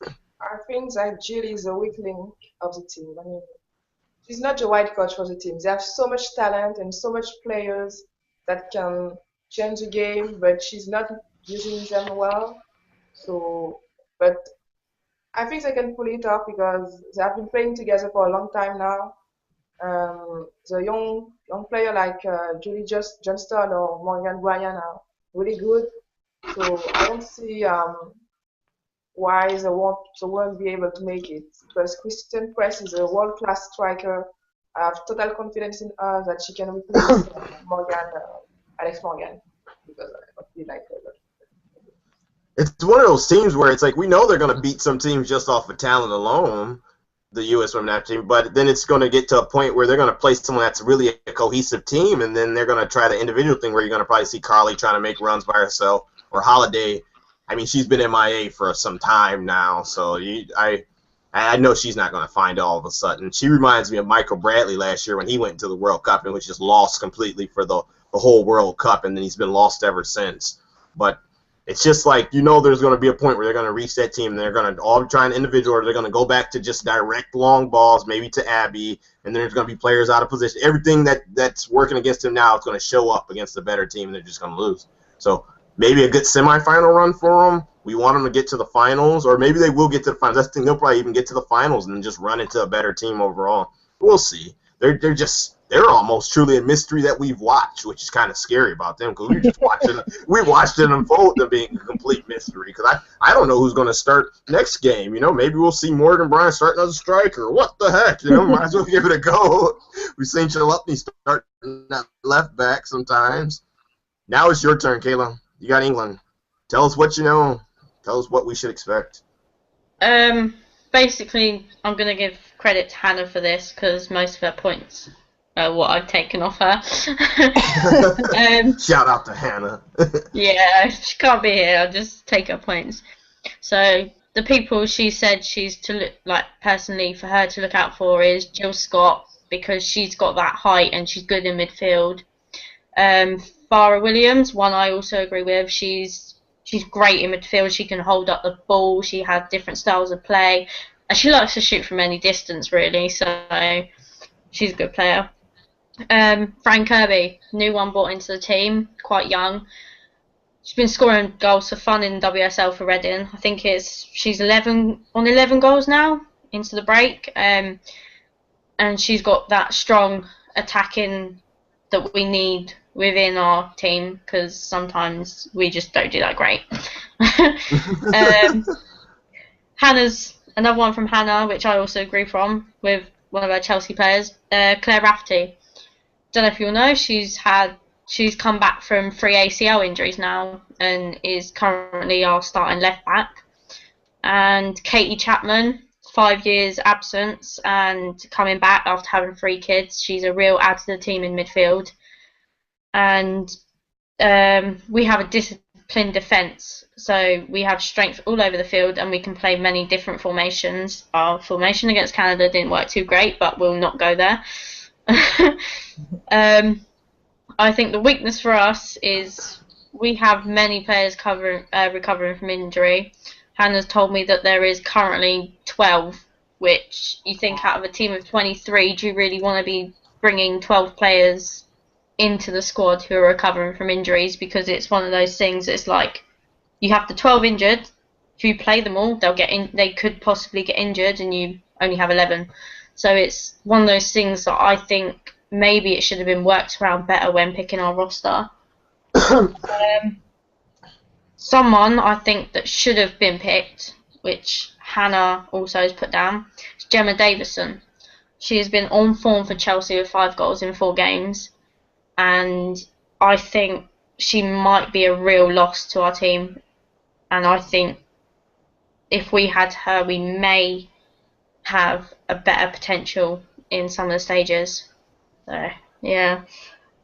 S4: I think that Jill is a weak link of the team. I mean, she's not the right coach for the team. They have so much talent and so much players that can change the game, but she's not using them well. So, but I think they can pull it off because they have been playing together for a long time now. The young player like Julie Johnston or Morgan Bryan are really good. So I don't see why they won't be able to make it, because Christian Press is a world-class striker. I have total confidence in her that she can replace Alex Morgan, because I really like her.
S1: It's one of those teams where it's like we know they're going to beat some teams just off of talent alone, the U.S. women's national team, but then it's going to get to a point where they're going to play someone that's really a cohesive team, and then they're going to try the individual thing where you're going to probably see Carly trying to make runs by herself, or Holiday. I mean, she's been MIA for some time now, so I know she's not going to find it all of a sudden. She reminds me of Michael Bradley last year when he went into the World Cup and was just lost completely for the whole World Cup, and then he's been lost ever since. But it's just like, there's going to be a point where they're going to reach that team, and they're going to all try an individual, or they're going to go back to just direct long balls, maybe to Abby, and then there's going to be players out of position. Everything that's working against them now is going to show up against a better team, and they're just going to lose. So maybe a good semifinal run for them. We want them to get to the finals, or maybe they will get to the finals. I think they'll probably even get to the finals and just run into a better team overall. We'll see. They're almost truly a mystery that we've watched, which is kind of scary about them because we watched it unfold them being a complete mystery. Because I don't know who's going to start next game. Maybe we'll see Morgan Bryan starting as a striker. What the heck? Might as well give it a go. We've seen Chalupny start that left back sometimes. Now it's your turn, Kayla. You got England. Tell us what you know. Tell us what we should expect.
S2: Basically, I'm going to give credit to Hannah for this because most of her points are what I've taken off her.
S1: Shout out to Hannah.
S2: Yeah, she can't be here. I'll just take her points. So the people she said she's to look like personally for her to look out for is Jill Scott because she's got that height and she's good in midfield. Farah Williams, one I also agree with. She's great in midfield. She can hold up the ball. She has different styles of play, and she likes to shoot from any distance, really. So she's a good player. Fran Kirby, new one brought into the team, quite young. She's been scoring goals for fun in WSL for Reading. I think she's 11 goals now into the break, and she's got that strong attacking that we need within our team because sometimes we just don't do that great. Hannah's another one from Hannah, which I also agree with one of our Chelsea players, Claire Rafferty. Don't know if you'll know, she's come back from 3 ACL injuries now and is currently our starting left back. And Katie Chapman, 5 years absence and coming back after having 3 kids. She's a real add to the team in midfield. And we have a disciplined defence, so we have strength all over the field and we can play many different formations. Our formation against Canada didn't work too great, but we'll not go there. I think the weakness for us is we have many players recovering from injury. Hannah's told me that there is currently 12, which you think out of a team of 23, do you really want to be bringing 12 players into the squad who are recovering from injuries? Because it's one of those things, it's like you have the 12 injured. If you play them all, they could possibly get injured and you only have 11. So it's one of those things that I think maybe it should have been worked around better when picking our roster. Someone I think that should have been picked, which Hannah also has put down, is Gemma Davison. She has been on form for Chelsea with 5 goals in 4 games, and I think she might be a real loss to our team. And I think if we had her, we may have a better potential in some of the stages. So, yeah.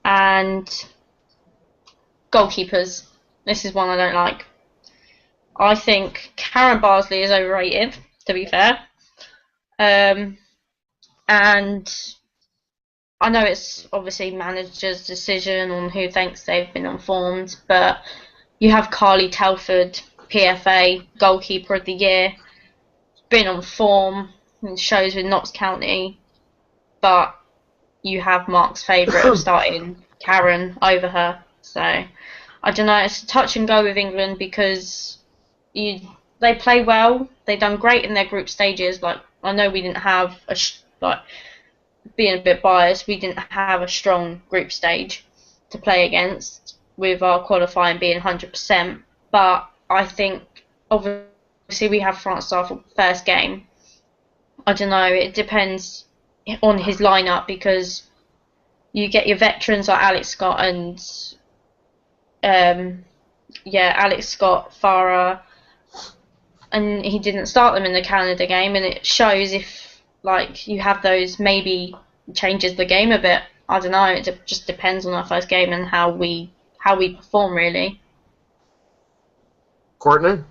S2: And goalkeepers. This is one I don't like. I think Karen Barsley is overrated, to be fair. And I know it's obviously managers' decision on who thinks they've been informed, but you have Carly Telford, PFA, goalkeeper of the year, been on form and shows with Notts County, but you have Mark's favourite of starting Karen over her. So I don't know, it's a touch and go with England because they play well, they've done great in their group stages. Like, I know we didn't have being a bit biased, we didn't have a strong group stage to play against with our qualifying being 100%, but I think obviously we have France our first game. I don't know, it depends on his lineup, because you get your veterans like Alex Scott and Alex Scott, Farah, and he didn't start them in the Canada game, and it shows if like you have those, maybe changes the game a bit. I don't know. It just depends on our first game and how we perform, really.
S1: Courtney?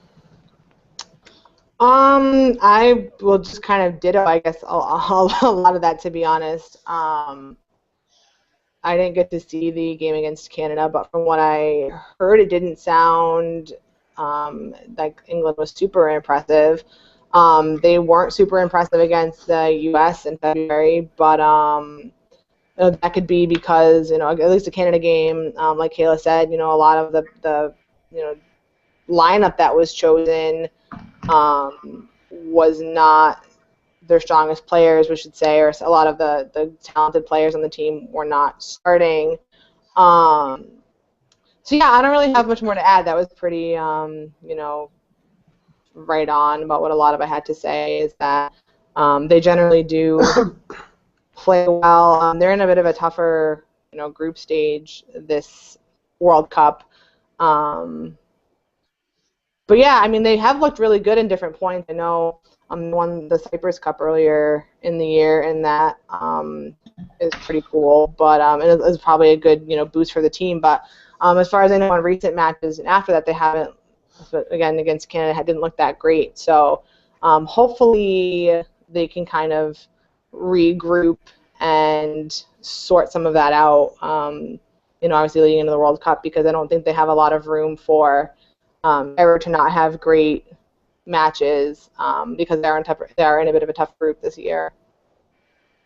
S3: I will just kind of ditto, I guess, a lot of that, to be honest. I didn't get to see the game against Canada, but from what I heard, it didn't sound like England was super impressive. They weren't super impressive against the U.S. in February, but that could be because, at least the Canada game, like Kayla said, a lot of the lineup that was chosen was not their strongest players, we should say, or a lot of the talented players on the team were not starting. So yeah, I don't really have much more to add. That was pretty, right on about what a lot of I had to say, is that they generally do play well. They're in a bit of a tougher, group stage this World Cup. But yeah, I mean, they have looked really good in different points. I know won the Cyprus Cup earlier in the year, and that is pretty cool. But and it's probably a good boost for the team. But as far as I know, in recent matches and after that, they haven't. Again, against Canada, didn't look that great. So hopefully they can kind of regroup and sort some of that out. Obviously leading into the World Cup, because I don't think they have a lot of room for ever to not have great matches, because they're in a bit of a tough group this year.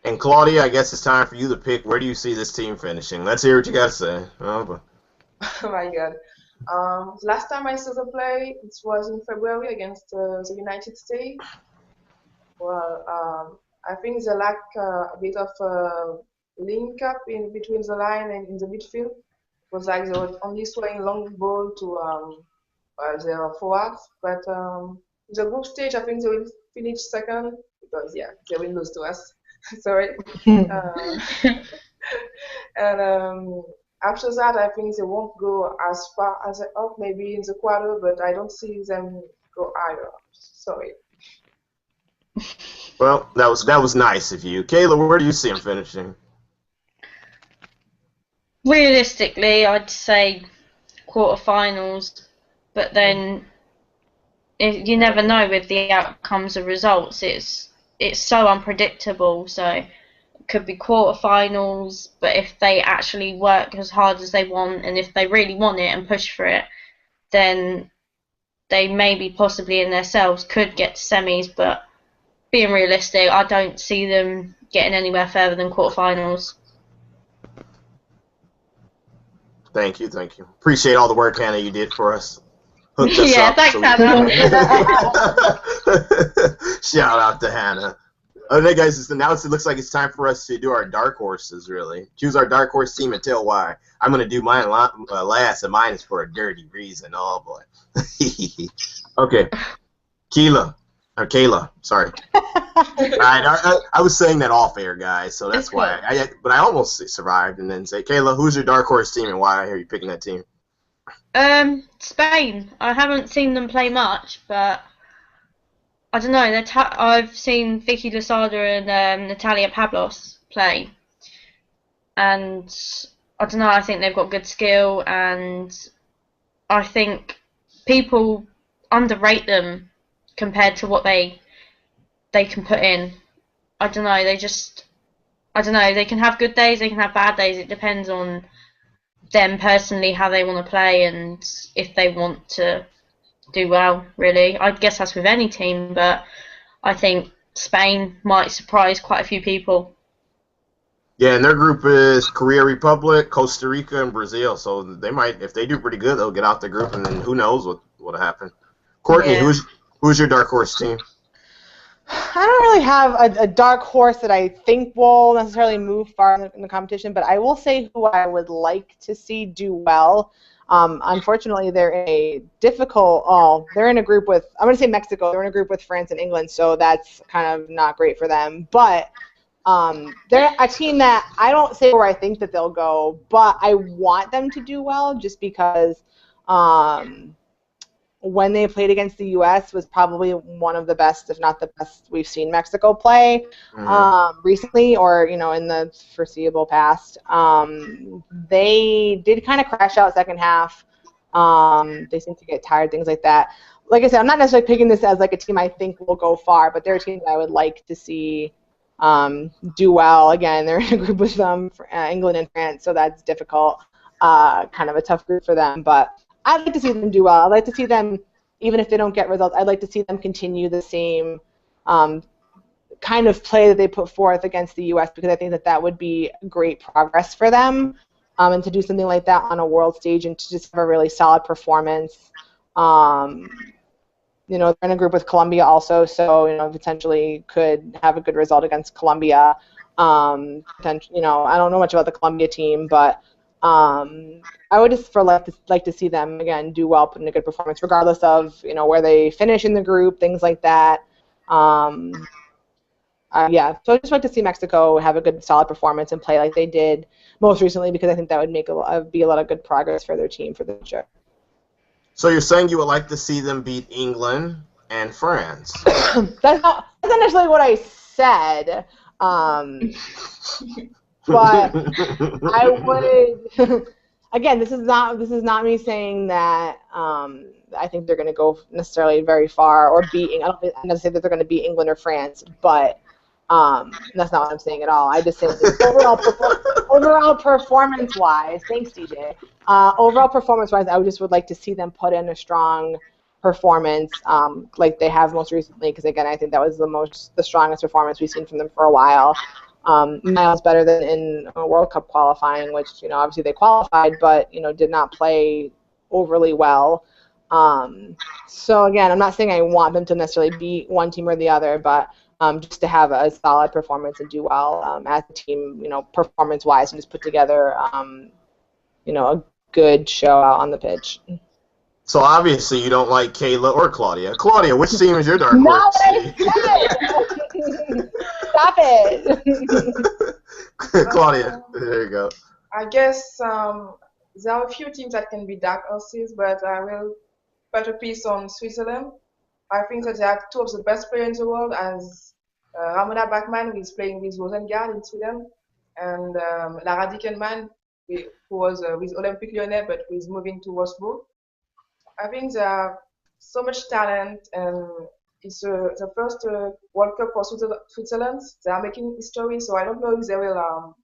S1: And Claudia, I guess it's time for you to pick. Where do you see this team finishing? Let's hear what you got to say.
S4: Oh my God. Last time I saw the play, it was in February against the United States. Well, I think they lack a bit of link up in between the line and in the midfield. It was like they were only throwing long ball to their forwards. But the group stage, I think they will finish second, because they will lose to us. Sorry. And after that, I think they won't go as far as up, maybe in the quarter, but I don't see them go higher. Sorry.
S1: Well, that was nice of you. Kayla, where do you see them finishing?
S2: Realistically, I'd say quarterfinals, but then you never know with the outcomes of results. It's so unpredictable. So could be quarterfinals, but if they actually work as hard as they want, and if they really want it and push for it, then they maybe possibly in themselves could get to semis. But being realistic, I don't see them getting anywhere further than quarterfinals.
S1: Thank you. Appreciate all the work, Hannah, you did for us. Hooked us
S2: Yeah,
S1: up,
S2: thanks, Hannah.
S1: Shout out to Hannah. Okay, guys, it's announced. It looks like it's time for us to do our dark horses, really. Choose our dark horse team and tell why. I'm going to do mine last, and mine is for a dirty reason. Oh, boy. Okay. Kayla, sorry. All right, I was saying that off air, guys, so that's why. But I almost survived, and then say, Kayla, who's your dark horse team, and why are you picking that team?
S2: Spain. I haven't seen them play much, but I don't know. I've seen Vicky Losada and Natalia Pavlos play, and I don't know. I think they've got good skill, and I think people underrate them compared to what they can put in. I don't know. I don't know. They can have good days. They can have bad days. It depends on them personally, how they want to play, and if they want to do well, really. I guess that's with any team, but I think Spain might surprise quite a few people.
S1: Yeah, and their group is Korea Republic, Costa Rica, and Brazil. So they might, if they do pretty good, they'll get out the group, and then who knows what'll happen. Courtney,
S2: Yeah.
S1: who's your dark horse team?
S3: I don't really have a dark horse that I think will necessarily move far in the competition, but I will say who I would like to see do well. Unfortunately, they're in a they're in a group with, I'm going to say Mexico, they're in a group with France and England, so that's kind of not great for them. But They're a team that I don't say where I think that they'll go, but I want them to do well just because when they played against the U.S. was probably one of the best, if not the best, we've seen Mexico play recently or, in the foreseeable past. They did kind of crash out second half. They seem to get tired, things like that. Like I said, I'm not necessarily picking this as like a team I think will go far, but they're a team that I would like to see do well. Again, they're in a group with England and France, so that's difficult. Kind of a tough group for them, but I'd like to see them do well. I'd like to see them, even if they don't get results, I'd like to see them continue the same kind of play that they put forth against the U.S. because I think that would be great progress for them, and to do something like that on a world stage and to just have a really solid performance. They're in a group with Colombia also, so potentially could have a good result against Colombia. I don't know much about the Colombia team, but I would just like to see them again do well, put in a good performance, regardless of where they finish in the group, things like that. Yeah, so I just like to see Mexico have a good, solid performance and play like they did most recently because I think that would be a lot of good progress for their team for the future.
S1: So you're saying you would like to see them beat England and France?
S3: That's not necessarily what I said. But I would. Again, this is not me saying that I think they're going to go necessarily very far or beat. I don't say that they're going to beat England or France, but that's not what I'm saying at all. I just say that overall performance-wise, thanks DJ. Overall performance-wise, I would like to see them put in a strong performance like they have most recently. Because again, I think that was the strongest performance we've seen from them for a while. Miles better than in World Cup qualifying, which obviously they qualified, but did not play overly well. So again, I'm not saying I want them to necessarily beat one team or the other, but just to have a solid performance and do well as a team, performance-wise, and just put together, a good show out on the pitch.
S1: So obviously you don't like Kayla or Claudia. Claudia, which team is your dark horse?
S3: Stop it.
S1: Claudia, there you go.
S4: I guess there are a few teams that can be dark horses, but I will put a piece on Switzerland. I think that they have two of the best players in the world, as Ramona Bachmann, who is playing with Rosengard in Sweden, and Lara Dickenman, who was with Olympique Lyonnais, but who is moving to Wolfsburg. I think there are so much talent, and it's the first World Cup for Switzerland. They are making history, so I don't know if they will,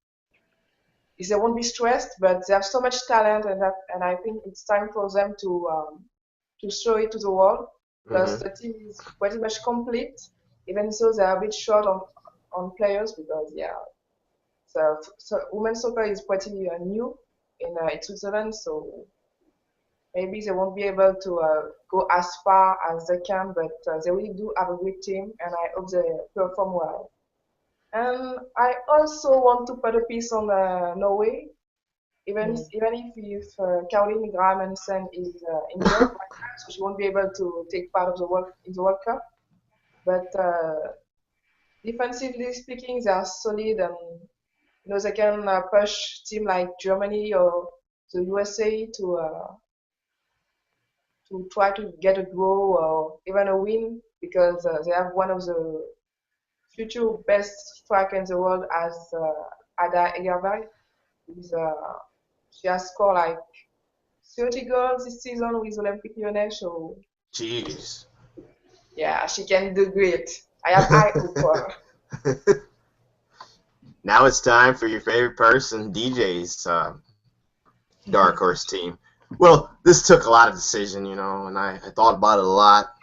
S4: if they won't be stressed. But they have so much talent, and I think it's time for them to show it to the world because the team is pretty much complete. Even so, they are a bit short on players because so women's soccer is pretty new in Switzerland, so. Maybe they won't be able to go as far as they can, but they really do have a great team, and I hope they perform well. And I also want to put a piece on Norway, even if Caroline Grahamsen is injured right now, so she won't be able to take part of the World Cup. But defensively speaking, they are solid, and they can push team like Germany or the USA to try to get a draw or even a win because they have one of the future best strikers in the world as Ada Egerberg. She has scored like 30 goals this season with Olympique Lyonnais, so
S1: jeez.
S4: Yeah, she can do great. I have high hope for her.
S1: Now it's time for your favorite person, DJ's dark horse team. Well, this took a lot of decision, and I thought about it a lot.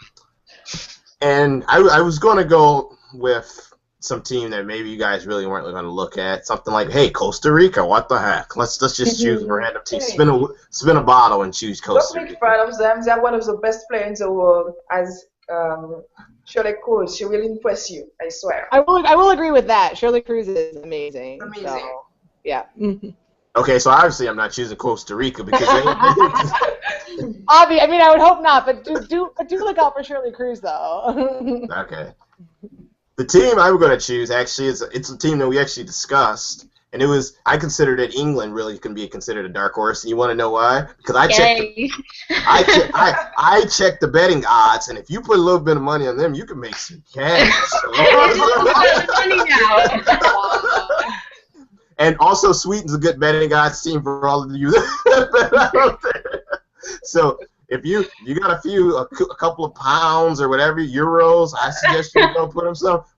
S1: And I was going to go with some team that maybe you guys really weren't going to look at. Something like, hey, Costa Rica, what the heck? Let's just choose a random team. Spin a bottle and choose Costa Rica.
S4: Don't make fun of them. They're one of the best players in the world. As Shirley Cruz, she will impress you, I swear.
S3: I will agree with that. Shirley Cruz is amazing. So, yeah.
S1: Okay, so obviously I'm not choosing Costa Rica because
S3: I would hope not, but do look out for Shirley Cruz though.
S1: Okay. The team I'm going to choose actually it's a team that we actually discussed, and I considered that England really can be considered a dark horse. And you want to know why? Because I checked the betting odds, and if you put a little bit of money on them, you can make some cash.
S2: Money now.
S1: And also, Sweden's a good betting odds team for all of you that bet out there. So if you got a couple of pounds or whatever, euros, I suggest you go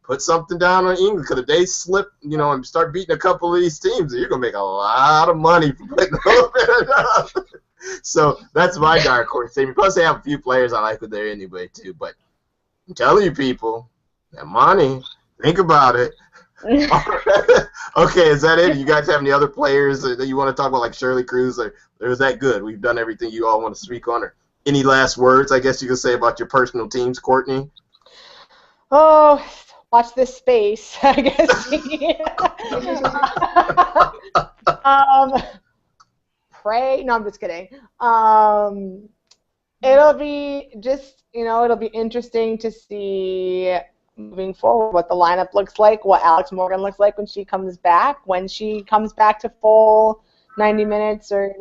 S1: put something down on England, because if they slip, and start beating a couple of these teams, you're gonna make a lot of money for putting a little bit of down. So that's my dark horse team. Plus, they have a few players I like with there anyway too. But I'm telling you, people, that money. Think about it. Okay, is that it? You guys have any other players that you want to talk about, like Shirley Cruz, or is that good? We've done everything you all want to speak on, or any last words, I guess you could say, about your personal teams, Courtney?
S3: Oh, watch this space, I guess. Pray. No, I'm just kidding. It'll be it'll be interesting to see moving forward what the lineup looks like, what Alex Morgan looks like when she comes back to full 90 minutes, or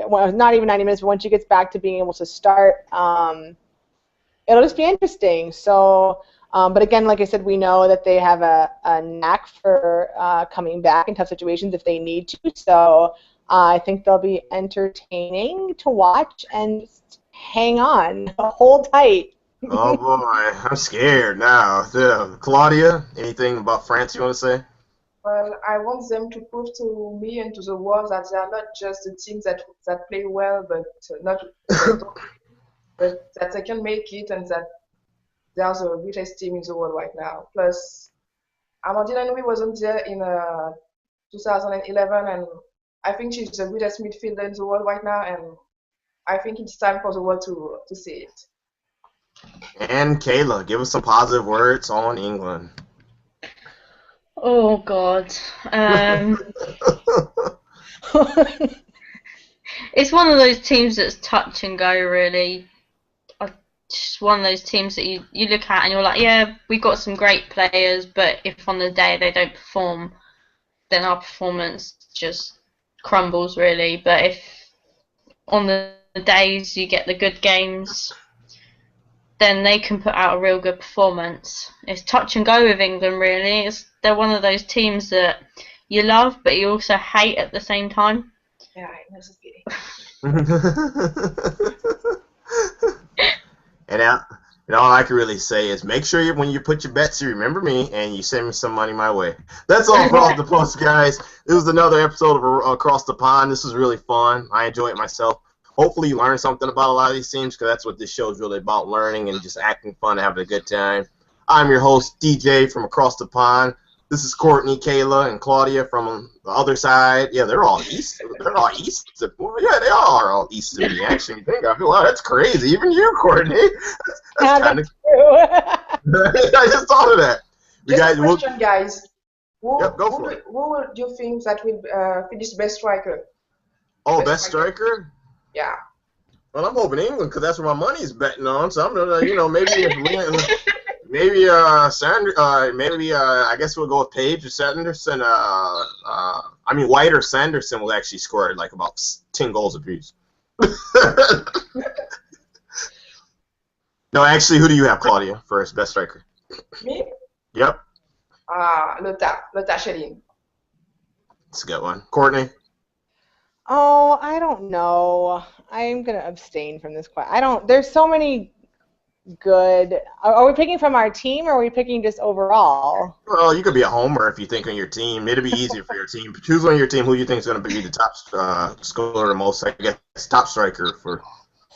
S3: well, not even 90 minutes, but when she gets back to being able to start. It'll just be interesting. So, but again, like I said, we know that they have a knack for coming back in tough situations if they need to. So I think they'll be entertaining to watch, and just hang on, hold tight.
S1: Oh boy, I'm scared now. Claudia, anything about France you want to say?
S4: Well, I want them to prove to me and to the world that they are not just the teams that play well, but but that they can make it, and that they are the greatest team in the world right now. Plus, Amandine Henry wasn't there in 2011, and I think she's the greatest midfielder in the world right now, and I think it's time for the world to see it.
S1: And Kayla, give us some positive words on England.
S2: Oh God. It's one of those teams that's touch and go, really. Just one of those teams that you look at and you're like, yeah, we've got some great players, but if on the day they don't perform, then our performance just crumbles, really. But if on the days you get the good games, then they can put out a real good performance. It's touch and go with England, really. They're one of those teams that you love, but you also hate at the same time.
S4: Yeah, that's a pity.
S1: And all I can really say is make sure when you put your bets, you remember me and you send me some money my way. That's all for Off the Post, guys. This was another episode of Across the Pond. This was really fun. I enjoyed it myself. Hopefully you learned something about a lot of these teams, because that's what this show is really about, learning and just acting fun and having a good time. I'm your host, DJ, from Across the Pond. This is Courtney, Kayla, and Claudia from the other side. Yeah, they're all east. They're all east. Well, yeah, they are all east of me, actually. Wow, that's crazy. Even you, Courtney. That's kind of
S3: true.
S1: I just thought of that.
S4: Just a question, guys. Who do you think that will finish best striker?
S1: Oh, best striker?
S4: Yeah.
S1: Well, I'm hoping England, because that's where my money's betting on. So I'm gonna, maybe I guess we'll go with Paige or Sanderson. White or Sanderson will actually score like about 10 goals apiece. No, actually, who do you have, Claudia, for best striker?
S4: Me?
S1: Yep.
S4: Lotta Schelling.
S1: That's a good one. Courtney?
S3: Oh, I don't know. I'm going to abstain from this question. There's so many good. Are we picking from our team, or are we picking just overall?
S1: Well, you could be a homer if you think on your team. It'd be easier for your team. Choose on your team who you think is going to be the top scorer the most, I guess, top striker for.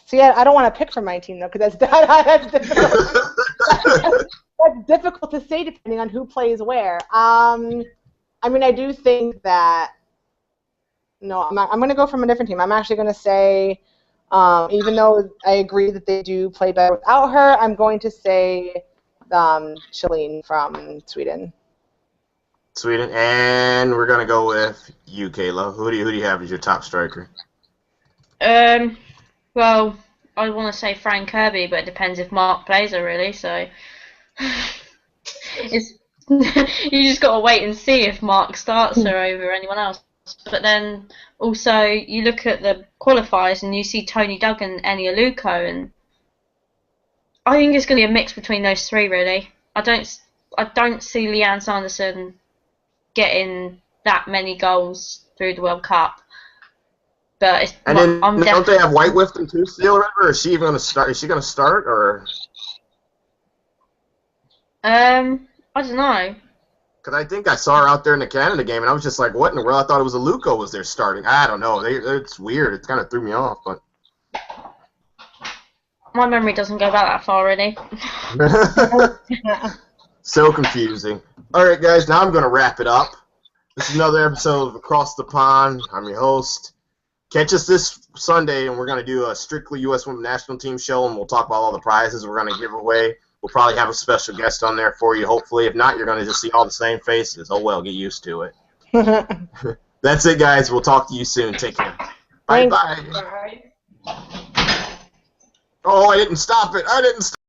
S3: See, I don't want to pick from my team, though, because that's difficult. That's difficult to say depending on who plays where. I do think that. No, I'm going to go from a different team. I'm actually going to say, even though I agree that they do play better without her, I'm going to say Schelling from Sweden.
S1: Sweden, and we're going to go with you, Kayla. Who do you have as your top striker?
S2: Well, I want to say Frank Kirby, but it depends if Mark plays her, really. So You just got to wait and see if Mark starts her over anyone else. But then also you look at the qualifiers and you see Tony Duggan and Eni Aluko, and I think it's going to be a mix between those three really. I don't see Leanne Sanderson getting that many goals through the World Cup. But it's,
S1: And then
S2: I'm
S1: don't they have White with them too still, or is she even going to start? Is she going to start, or?
S2: I don't know.
S1: Because I think I saw her out there in the Canada game, and I was just like, what in the world? I thought it was Aluko was there starting. I don't know. It's weird. It kind of threw me off. But
S2: My memory doesn't go back that far, really.
S1: So confusing. All right, guys, now I'm going to wrap it up. This is another episode of Across the Pond. I'm your host. Catch us this Sunday, and we're going to do a strictly U.S. Women's National Team show, and we'll talk about all the prizes we're going to give away. We'll probably have a special guest on there for you, hopefully. If not, you're going to just see all the same faces. Oh, well, get used to it. That's it, guys. We'll talk to you soon. Take care. Bye-bye.
S4: Bye.
S1: Oh, I didn't stop it. I didn't stop